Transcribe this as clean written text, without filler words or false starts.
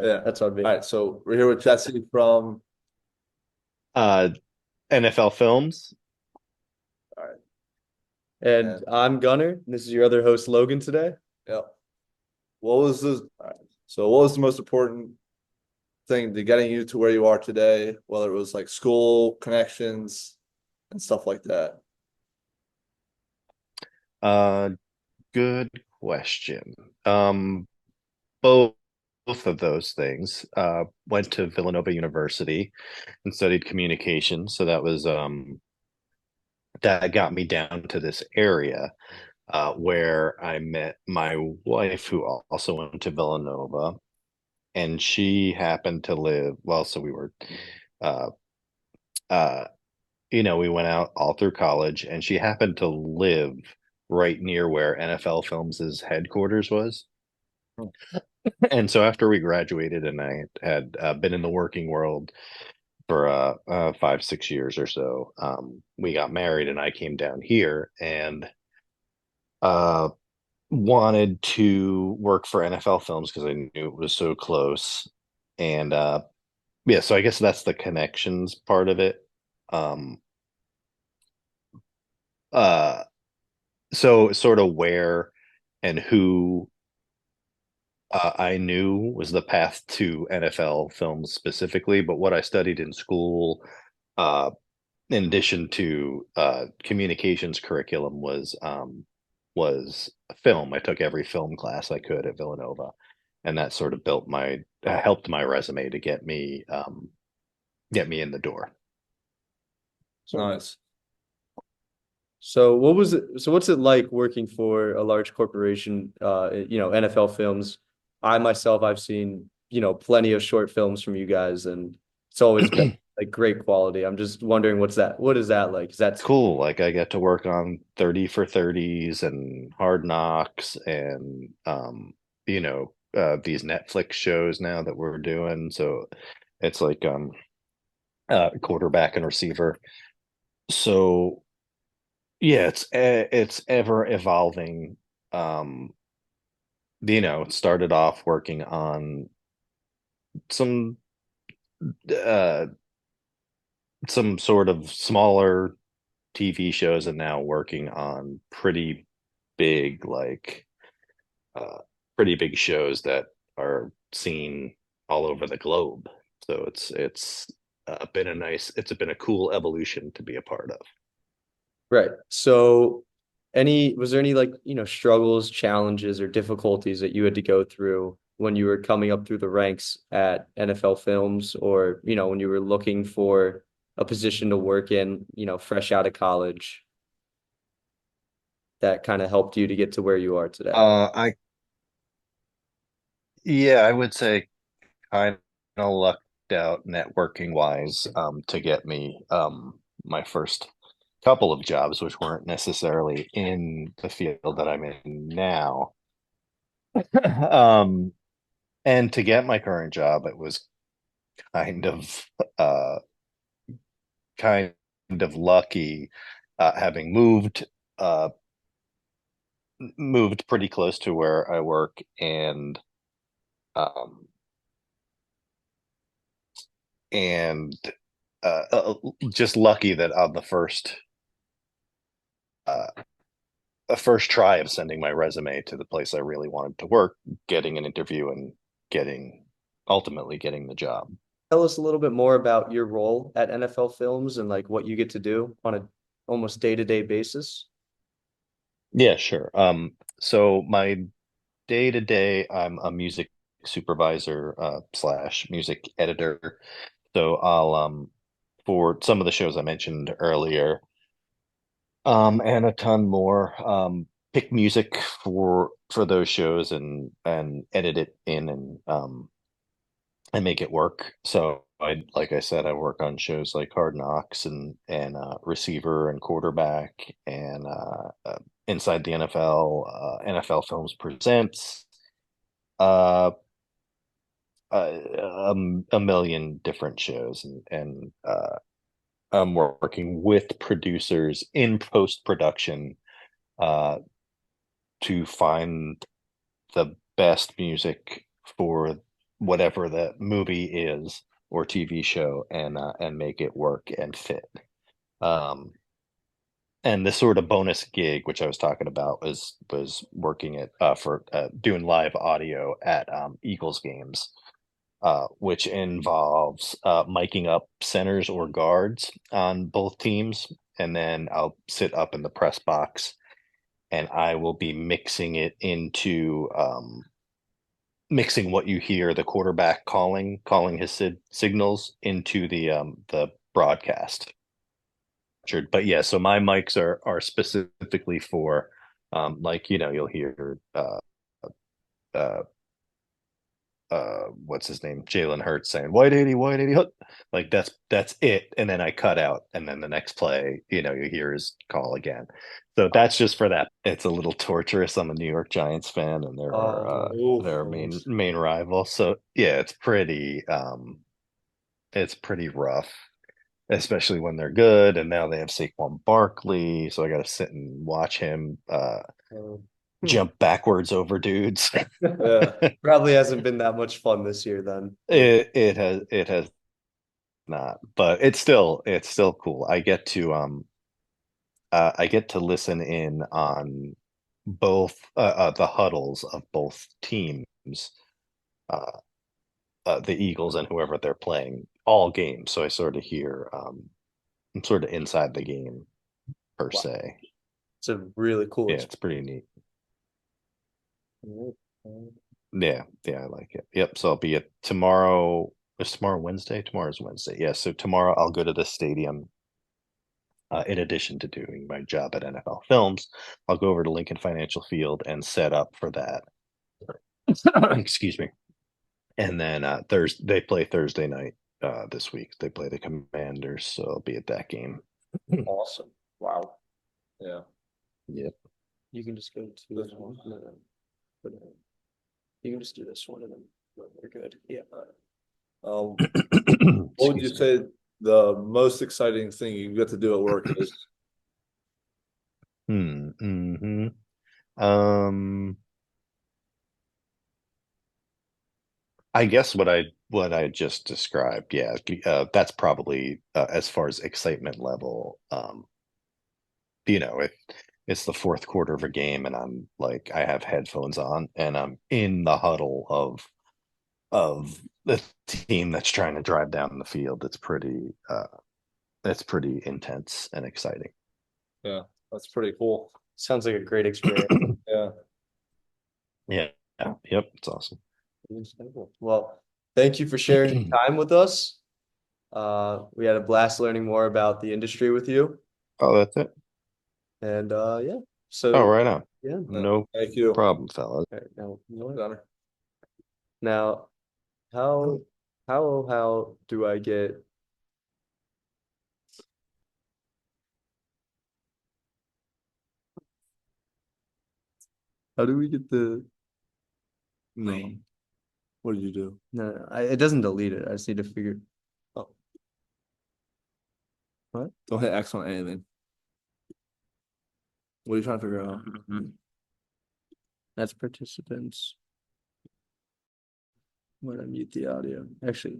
Yeah. That's on me. All right. So we're here with Jesse from. uh NFL films. All right. And And I'm Gunner. And this is your other host, Logan, today. yeah. What was the? All right. So what was the most important thing to getting you to where you are today? Whether it was like school connections and stuff like that. Uh, Good question. Um, both both of those things. Went to Villanova University and studied communication, so that got me down to this area where I met my wife, who also went to Villanova, and she happened to live. Well, so we were. Uh, uh, we went out all through college, and she happened to live right near where NFL Films' headquarters was. Hmm. And so after we graduated, and I had been in the working world for 5, 6 years or so, we got married, and I came down here and uh, wanted to work for NFL Films because I knew it was so close. And yeah, so I guess that's the connections part of it. Um, uh, so sort of where and who I knew was the path to NFL films specifically, but what I studied in school, uh, in addition to communications curriculum, was film. I took every film class I could at Villanova, and that sort of helped my resume to get me in the door. Nice. So what was it? So what's it like working for a large corporation, NFL Films? I myself, I've seen, plenty of short films from you guys, and it's always been like great quality. I'm just wondering what is that like? Is It's that cool. Like I get to work on 30 for 30s and Hard Knocks and these Netflix shows now that we're doing. So it's like quarterback and receiver. So yeah, it's ever evolving. Um, it started off working on some uh some sort of smaller TV shows, and now working on big like uh, pretty big shows that are seen all over the globe. So it's been a cool evolution to be a part of. right? So was there any like, struggles, challenges, or difficulties that you had to go through when you were coming up through the ranks at NFL Films, or, when you were looking for a position to work in, fresh out of college, that kind of helped you to get to where you are today? I Yeah, I would say kind of lucked out networking wise to get me my first couple of jobs, which weren't necessarily in the field that I'm in now. Um, and to get my current job, it was kind of uh, kind of lucky, having uh, moved pretty close to where I work, and um, and just lucky that on uh, the first try of sending my resume to the place I really wanted to work, getting an interview and getting ultimately getting the job. Tell us a little bit more about your role at NFL Films and like what you get to do on a almost day-to-day basis. Yeah, sure. So my day to day, I'm a music supervisor slash music editor. So I'll for some of the shows I mentioned earlier, and a ton more, pick music for those shows and edit it in and make it work. So like I said, I work on shows like Hard Knocks and Receiver and Quarterback and Inside the NFL, NFL Films Presents, uh, a million different shows, and I'm working with producers in post production uh, to find the best music for whatever the movie is or TV show and make it work and fit. Um, and this sort of bonus gig, which I was talking about, was working at for doing live audio at Eagles games, which involves miking up centers or guards on both teams, and then I'll sit up in the press box, and I will be mixing it into mixing what you hear the quarterback calling his signals into the broadcast. But yeah, so my mics are specifically for like you'll hear uh what's his name, Jalen Hurts saying white 80 hut, like that's it, and then I cut out, and then the next play you hear his call again. So that's just for that. It's a little torturous. I'm a New York Giants fan, and they're our main rival, so yeah, it's pretty rough, especially when they're good. And now they have Saquon Barkley, so I got to sit and watch him jump backwards over dudes. Yeah. Probably hasn't been that much fun this year then. It has not, but it's still cool. I get to listen in on both the huddles of both teams, uh, the Eagles and whoever they're playing all games. So I sort of hear I'm sort of inside the game per Wow. se. It's a really cool Yeah, it's pretty neat. Yeah, I like it. Yep. So I'll be at tomorrow. Is tomorrow Wednesday? Tomorrow's Wednesday. Yeah. So tomorrow I'll go to the stadium. In addition to doing my job at NFL Films, I'll go over to Lincoln Financial Field and set up for that. Excuse me. And then Thursday they play Thursday night this week. They play the Commanders, so I'll be at that game. Awesome. Wow. Yeah. Yep. You can just go to this one. No. You can just do this one and then you're good. Yeah. What would you say the most exciting thing you get to do at work is? Mm-hmm. I guess what I just described, yeah, that's probably as far as excitement level. If it's the fourth quarter of a game and I'm like I have headphones on and I'm in the huddle of the team that's trying to drive down the field, it's pretty intense and exciting. Yeah, that's pretty cool. Sounds like a great experience. Yeah. Yeah. Yep. It's awesome. Well, thank you for sharing time with us. We had a blast learning more about the industry with you. Oh, that's it. And yeah. Oh, So right on. yeah. No Thank you. problem, fellas. All right, now, you know what? Gunner. Now, how do I get how do we get the No. What did you do? no, it doesn't delete it. I just need to figure. Oh. What? Don't hit X on anything. What are you trying to figure out? That's participants. I'm gonna mute the audio. Actually,